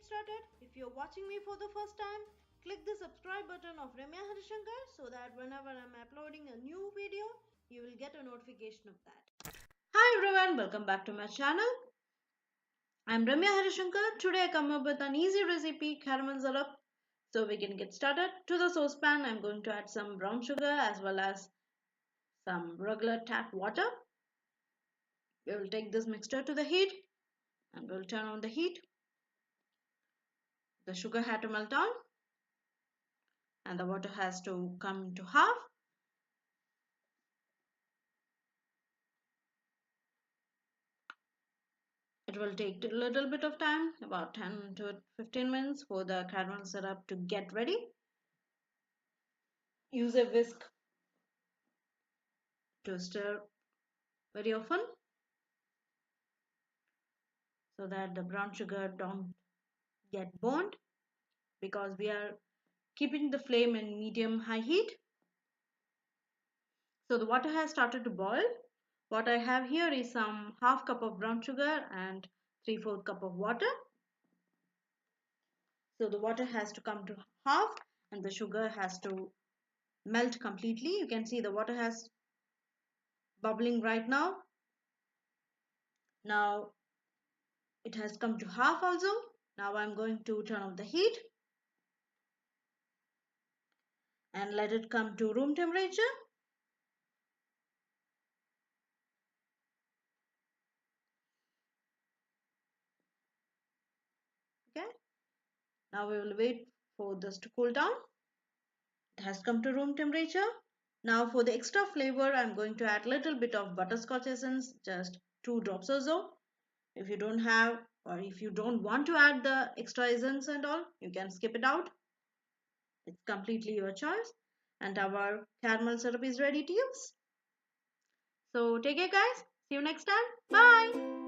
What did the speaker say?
started, if you're watching me for the first time, click the subscribe button of Ramya Harishankar so that whenever I'm uploading a new video, you will get a notification of that. Hi everyone, welcome back to my channel. I'm Ramya Harishankar. Today I come up with an easy recipe, caramel syrup. So we can get started. To the saucepan, I'm going to add some brown sugar as well as some regular tap water. We will take this mixture to the heat and we'll turn on the heat. The sugar had to melt down and the water has to come to half. It will take a little bit of time, about 10 to 15 minutes for the caramel syrup to get ready. Use a whisk to stir very often so that the brown sugar don't get burned, because we are keeping the flame in medium high heat. So the water has started to boil. What I have here is some half cup of brown sugar and 3/4 cup of water. So the water has to come to half and the sugar has to melt completely. You can see the water has bubbling right now. Now it has come to half also. Now I'm going to turn off the heat and let it come to room temperature. Okay. Now we will wait for this to cool down. It has come to room temperature. Now for the extra flavor, I'm going to add a little bit of butterscotch essence, just 2 drops or so. If you don't have, or if you don't want to add the extra essence and all, you can skip it out. It's completely your choice. And our caramel syrup is ready to use. So take care guys. See you next time. Bye.